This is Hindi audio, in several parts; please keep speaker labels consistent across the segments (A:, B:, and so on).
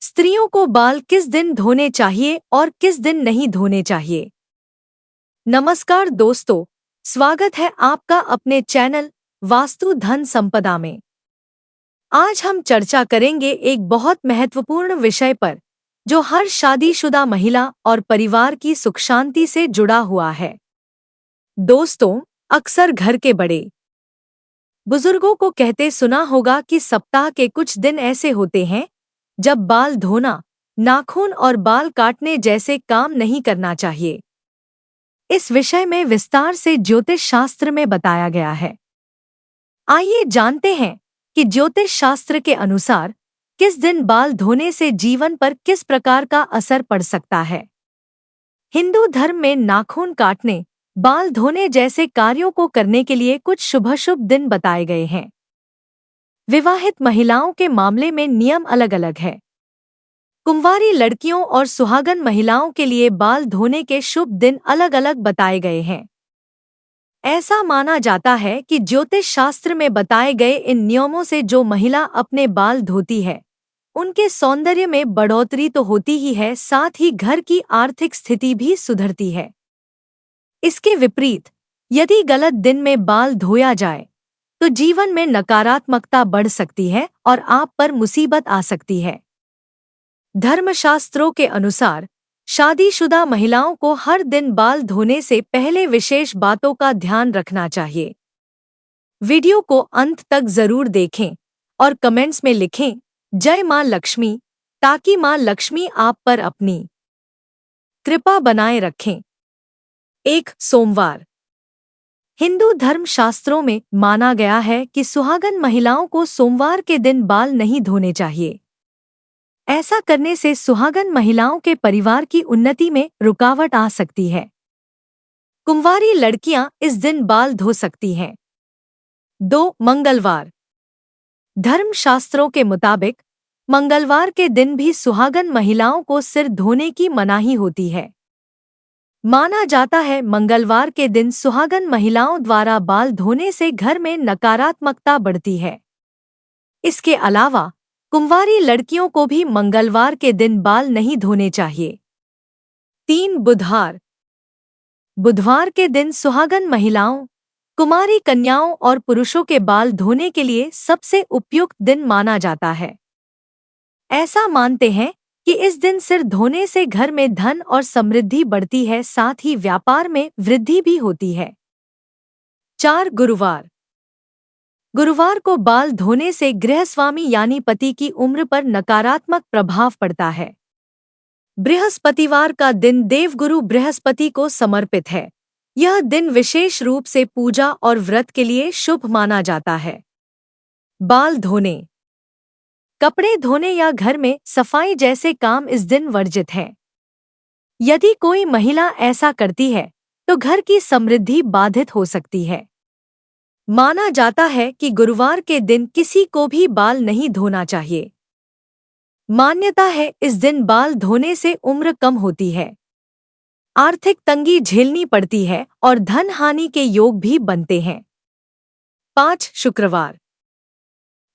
A: स्त्रियों को बाल किस दिन धोने चाहिए और किस दिन नहीं धोने चाहिए। नमस्कार दोस्तों, स्वागत है आपका अपने चैनल वास्तु धन संपदा में। आज हम चर्चा करेंगे एक बहुत महत्वपूर्ण विषय पर जो हर शादीशुदा महिला और परिवार की सुख शांति से जुड़ा हुआ है। दोस्तों, अक्सर घर के बड़े बुजुर्गों को कहते सुना होगा कि सप्ताह के कुछ दिन ऐसे होते हैं जब बाल धोना, नाखून और बाल काटने जैसे काम नहीं करना चाहिए। इस विषय में विस्तार से ज्योतिष शास्त्र में बताया गया है। आइए जानते हैं कि ज्योतिष शास्त्र के अनुसार किस दिन बाल धोने से जीवन पर किस प्रकार का असर पड़ सकता है। हिंदू धर्म में नाखून काटने, बाल धोने जैसे कार्यों को करने के लिए कुछ शुभ दिन बताए गए हैं। विवाहित महिलाओं के मामले में नियम अलग अलग है। कुंवारी लड़कियों और सुहागन महिलाओं के लिए बाल धोने के शुभ दिन अलग अलग बताए गए हैं। ऐसा माना जाता है कि ज्योतिष शास्त्र में बताए गए इन नियमों से जो महिला अपने बाल धोती है, उनके सौंदर्य में बढ़ोतरी तो होती ही है, साथ ही घर की आर्थिक स्थिति भी सुधरती है। इसके विपरीत यदि गलत दिन में बाल धोया जाए तो जीवन में नकारात्मकता बढ़ सकती है और आप पर मुसीबत आ सकती है। धर्मशास्त्रों के अनुसार शादीशुदा महिलाओं को हर दिन बाल धोने से पहले विशेष बातों का ध्यान रखना चाहिए। वीडियो को अंत तक जरूर देखें और कमेंट्स में लिखें जय मां लक्ष्मी, ताकि मां लक्ष्मी आप पर अपनी कृपा बनाए रखें। 1. सोमवार। हिंदू धर्म शास्त्रों में माना गया है कि सुहागन महिलाओं को सोमवार के दिन बाल नहीं धोने चाहिए। ऐसा करने से सुहागन महिलाओं के परिवार की उन्नति में रुकावट आ सकती है। कुंवारी लड़कियां इस दिन बाल धो सकती हैं। 2. मंगलवार। धर्म शास्त्रों के मुताबिक मंगलवार के दिन भी सुहागन महिलाओं को सिर धोने की मनाही होती है। माना जाता है मंगलवार के दिन सुहागन महिलाओं द्वारा बाल धोने से घर में नकारात्मकता बढ़ती है। इसके अलावा कुंवारी लड़कियों को भी मंगलवार के दिन बाल नहीं धोने चाहिए। 3. बुधवार। बुधवार के दिन सुहागन महिलाओं, कुमारी कन्याओं और पुरुषों के बाल धोने के लिए सबसे उपयुक्त दिन माना जाता है। ऐसा मानते हैं कि इस दिन सिर धोने से घर में धन और समृद्धि बढ़ती है, साथ ही व्यापार में वृद्धि भी होती है। 4. गुरुवार। गुरुवार को बाल धोने से गृहस्वामी यानी पति की उम्र पर नकारात्मक प्रभाव पड़ता है। बृहस्पतिवार का दिन देवगुरु बृहस्पति को समर्पित है। यह दिन विशेष रूप से पूजा और व्रत के लिए शुभ माना जाता है। बाल धोने, कपड़े धोने या घर में सफाई जैसे काम इस दिन वर्जित हैं। यदि कोई महिला ऐसा करती है तो घर की समृद्धि बाधित हो सकती है। माना जाता है कि गुरुवार के दिन किसी को भी बाल नहीं धोना चाहिए। मान्यता है इस दिन बाल धोने से उम्र कम होती है, आर्थिक तंगी झेलनी पड़ती है और धन हानि के योग भी बनते हैं। 5. शुक्रवार।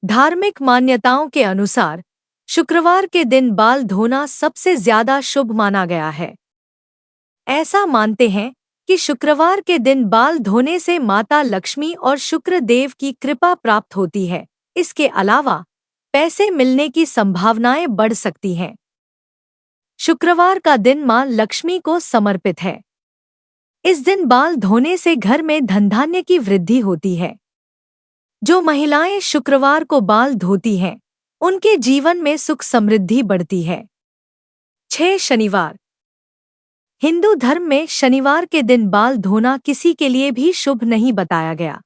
A: धार्मिक मान्यताओं के अनुसार शुक्रवार के दिन बाल धोना सबसे ज्यादा शुभ माना गया है। ऐसा मानते हैं कि शुक्रवार के दिन बाल धोने से माता लक्ष्मी और शुक्र देव की कृपा प्राप्त होती है। इसके अलावा पैसे मिलने की संभावनाएं बढ़ सकती हैं। शुक्रवार का दिन मां लक्ष्मी को समर्पित है। इस दिन बाल धोने से घर में धनधान्य की वृद्धि होती है। जो महिलाएं शुक्रवार को बाल धोती हैं, उनके जीवन में सुख समृद्धि बढ़ती है। 6. शनिवार। हिंदू धर्म में शनिवार के दिन बाल धोना किसी के लिए भी शुभ नहीं बताया गया।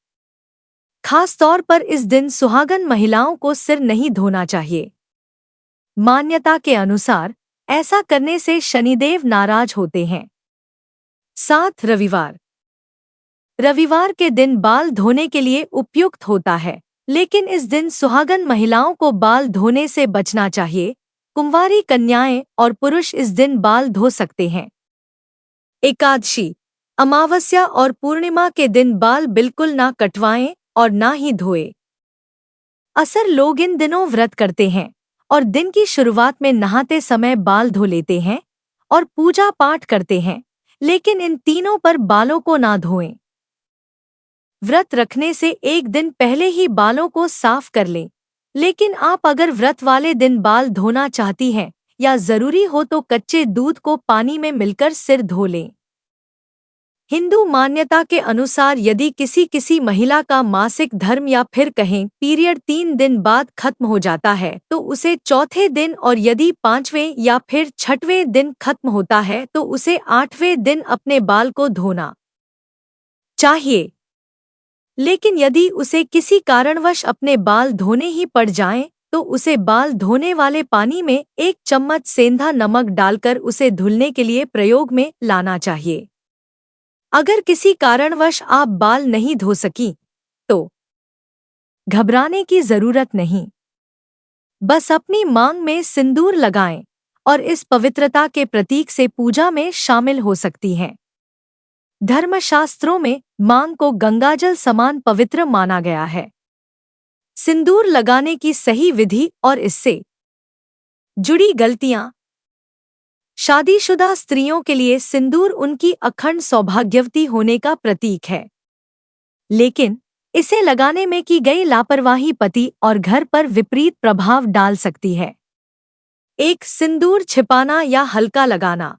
A: खास तौर पर इस दिन सुहागन महिलाओं को सिर नहीं धोना चाहिए। मान्यता के अनुसार ऐसा करने से शनिदेव नाराज होते हैं। 7. रविवार। रविवार के दिन बाल धोने के लिए उपयुक्त होता है, लेकिन इस दिन सुहागन महिलाओं को बाल धोने से बचना चाहिए। कुंवारी कन्याएं और पुरुष इस दिन बाल धो सकते हैं। एकादशी, अमावस्या और पूर्णिमा के दिन बाल बिल्कुल ना कटवाएं और ना ही धोएं। अक्सर लोग इन दिनों व्रत करते हैं और दिन की शुरुआत में नहाते समय बाल धो लेते हैं और पूजा पाठ करते हैं, लेकिन इन तीनों पर बालों को ना धोएं। व्रत रखने से एक दिन पहले ही बालों को साफ कर लें, लेकिन आप अगर व्रत वाले दिन बाल धोना चाहती हैं या जरूरी हो तो कच्चे दूध को पानी में मिलकर सिर धो लें। हिंदू मान्यता के अनुसार यदि किसी महिला का मासिक धर्म या फिर कहें पीरियड 3 दिन बाद खत्म हो जाता है तो उसे चौथे दिन, और यदि 5वें या फिर 6वें दिन खत्म होता है तो उसे 8वें दिन अपने बाल को धोना चाहिए। लेकिन यदि उसे किसी कारणवश अपने बाल धोने ही पड़ जाएं, तो उसे बाल धोने वाले पानी में 1 चम्मच सेंधा नमक डालकर उसे धुलने के लिए प्रयोग में लाना चाहिए। अगर किसी कारणवश आप बाल नहीं धो सकी तो घबराने की जरूरत नहीं, बस अपनी मांग में सिंदूर लगाएं और इस पवित्रता के प्रतीक से पूजा में शामिल हो सकती हैं। धर्मशास्त्रों में मांग को गंगाजल समान पवित्र माना गया है। सिंदूर लगाने की सही विधि और इससे जुड़ी गलतियां। शादीशुदा स्त्रियों के लिए सिंदूर उनकी अखंड सौभाग्यवती होने का प्रतीक है, लेकिन इसे लगाने में की गई लापरवाही पति और घर पर विपरीत प्रभाव डाल सकती है। 1 सिंदूर छिपाना या हल्का लगाना।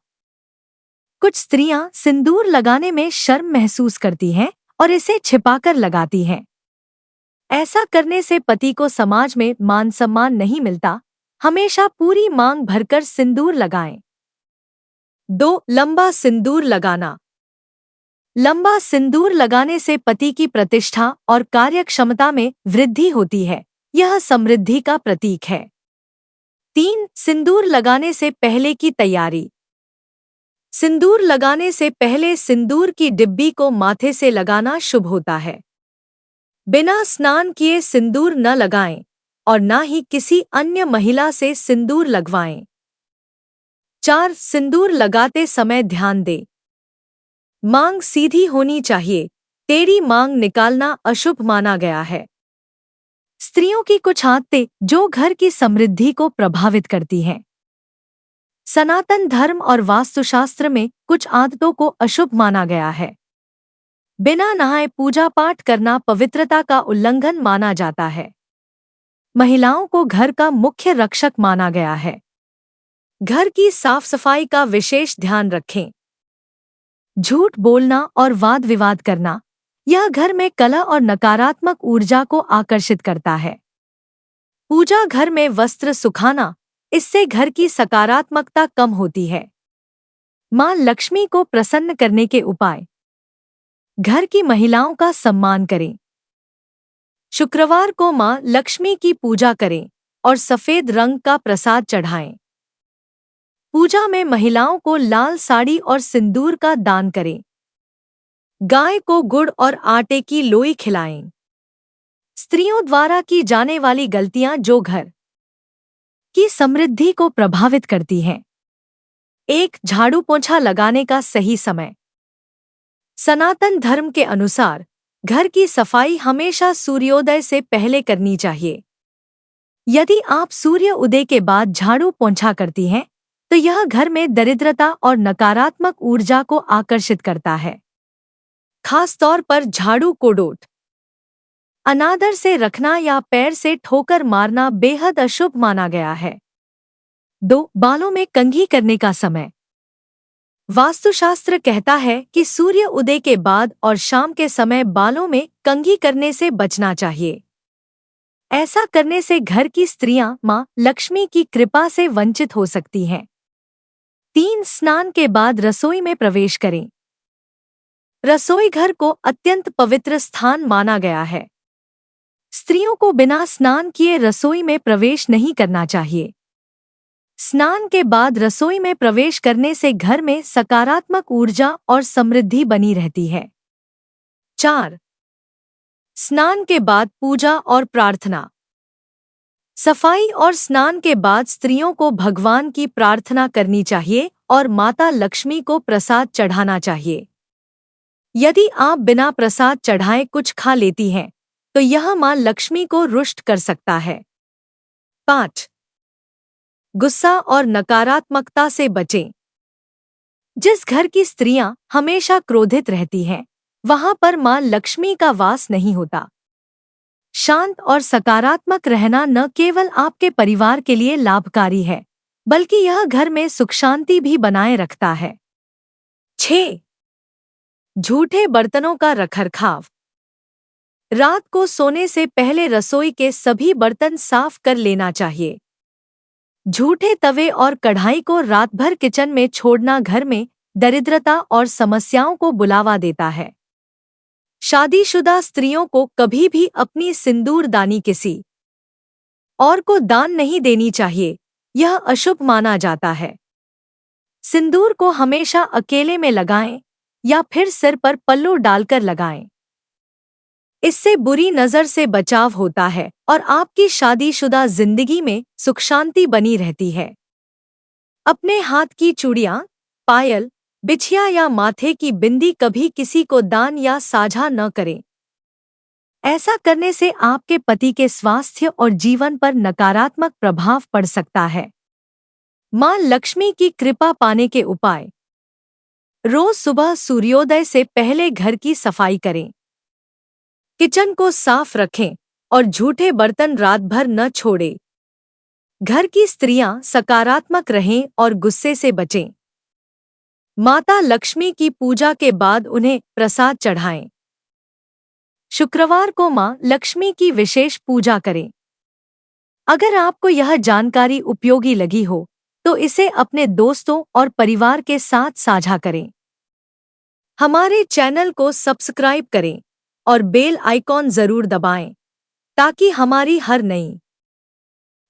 A: कुछ स्त्रियां सिंदूर लगाने में शर्म महसूस करती हैं और इसे छिपाकर लगाती हैं। ऐसा करने से पति को समाज में मान सम्मान नहीं मिलता। हमेशा पूरी मांग भरकर सिंदूर लगाएं। 2 लंबा सिंदूर लगाना। लंबा सिंदूर लगाने से पति की प्रतिष्ठा और कार्यक्षमता में वृद्धि होती है। यह समृद्धि का प्रतीक है। 3 सिंदूर लगाने से पहले की तैयारी। सिंदूर लगाने से पहले सिंदूर की डिब्बी को माथे से लगाना शुभ होता है। बिना स्नान किए सिंदूर न लगाएं और न ही किसी अन्य महिला से सिंदूर लगवाएं। 4 सिंदूर लगाते समय ध्यान दें। मांग सीधी होनी चाहिए। टेढ़ी मांग निकालना अशुभ माना गया है। स्त्रियों की कुछ आदतें जो घर की समृद्धि को प्रभावित करती हैं। सनातन धर्म और वास्तुशास्त्र में कुछ आदतों को अशुभ माना गया है। बिना नहाए पूजा पाठ करना पवित्रता का उल्लंघन माना जाता है। महिलाओं को घर का मुख्य रक्षक माना गया है। घर की साफ सफाई का विशेष ध्यान रखें। झूठ बोलना और वाद विवाद करना, यह घर में कलह और नकारात्मक ऊर्जा को आकर्षित करता है। पूजा घर में वस्त्र सुखाना, इससे घर की सकारात्मकता कम होती है। मां लक्ष्मी को प्रसन्न करने के उपाय। घर की महिलाओं का सम्मान करें। शुक्रवार को मां लक्ष्मी की पूजा करें और सफेद रंग का प्रसाद चढ़ाएं। पूजा में महिलाओं को लाल साड़ी और सिंदूर का दान करें। गाय को गुड़ और आटे की लोई खिलाएं। स्त्रियों द्वारा की जाने वाली गलतियां जो घर की समृद्धि को प्रभावित करती हैं। 1 झाड़ू पोंछा लगाने का सही समय। सनातन धर्म के अनुसार घर की सफाई हमेशा सूर्योदय से पहले करनी चाहिए। यदि आप सूर्य उदय के बाद झाड़ू पोंछा करती हैं तो यह घर में दरिद्रता और नकारात्मक ऊर्जा को आकर्षित करता है। खास तौर पर झाड़ू को डोट अनादर से रखना या पैर से ठोकर मारना बेहद अशुभ माना गया है। 2 बालों में कंघी करने का समय। वास्तुशास्त्र कहता है कि सूर्य उदय के बाद और शाम के समय बालों में कंघी करने से बचना चाहिए। ऐसा करने से घर की स्त्रियां मां लक्ष्मी की कृपा से वंचित हो सकती हैं। 3 स्नान के बाद रसोई में प्रवेश करें। रसोई घर को अत्यंत पवित्र स्थान माना गया है। स्त्रियों को बिना स्नान किए रसोई में प्रवेश नहीं करना चाहिए। स्नान के बाद रसोई में प्रवेश करने से घर में सकारात्मक ऊर्जा और समृद्धि बनी रहती है। 4 स्नान के बाद पूजा और प्रार्थना। सफाई और स्नान के बाद स्त्रियों को भगवान की प्रार्थना करनी चाहिए और माता लक्ष्मी को प्रसाद चढ़ाना चाहिए। यदि आप बिना प्रसाद चढ़ाए कुछ खा लेती हैं तो यह मां लक्ष्मी को रुष्ट कर सकता है। 5 गुस्सा और नकारात्मकता से बचें। जिस घर की स्त्रियां हमेशा क्रोधित रहती हैं, वहां पर मां लक्ष्मी का वास नहीं होता। शांत और सकारात्मक रहना न केवल आपके परिवार के लिए लाभकारी है, बल्कि यह घर में सुख शांति भी बनाए रखता है। 6. झूठे बर्तनों का रखरखाव। रात को सोने से पहले रसोई के सभी बर्तन साफ कर लेना चाहिए। झूठे तवे और कढ़ाई को रात भर किचन में छोड़ना घर में दरिद्रता और समस्याओं को बुलावा देता है। शादीशुदा स्त्रियों को कभी भी अपनी सिंदूरदानी किसी और को दान नहीं देनी चाहिए, यह अशुभ माना जाता है। सिंदूर को हमेशा अकेले में लगाएं या फिर सिर पर पल्लू डालकर लगाएं। इससे बुरी नजर से बचाव होता है और आपकी शादीशुदा जिंदगी में सुख शांति बनी रहती है। अपने हाथ की चूड़ियां, पायल, बिछिया या माथे की बिंदी कभी किसी को दान या साझा न करें। ऐसा करने से आपके पति के स्वास्थ्य और जीवन पर नकारात्मक प्रभाव पड़ सकता है। मां लक्ष्मी की कृपा पाने के उपाय। रोज सुबह सूर्योदय से पहले घर की सफाई करें। किचन को साफ रखें और झूठे बर्तन रात भर न छोड़ें। घर की स्त्रियां सकारात्मक रहें और गुस्से से बचें। माता लक्ष्मी की पूजा के बाद उन्हें प्रसाद चढ़ाएं। शुक्रवार को मां लक्ष्मी की विशेष पूजा करें। अगर आपको यह जानकारी उपयोगी लगी हो तो इसे अपने दोस्तों और परिवार के साथ साझा करें। हमारे चैनल को सब्सक्राइब करें और बेल आइकॉन जरूर दबाएं ताकि हमारी हर नई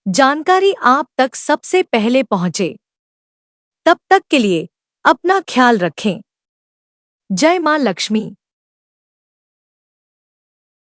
A: जानकारी आप तक सबसे पहले पहुंचे। तब तक के लिए अपना ख्याल रखें। जय मां लक्ष्मी।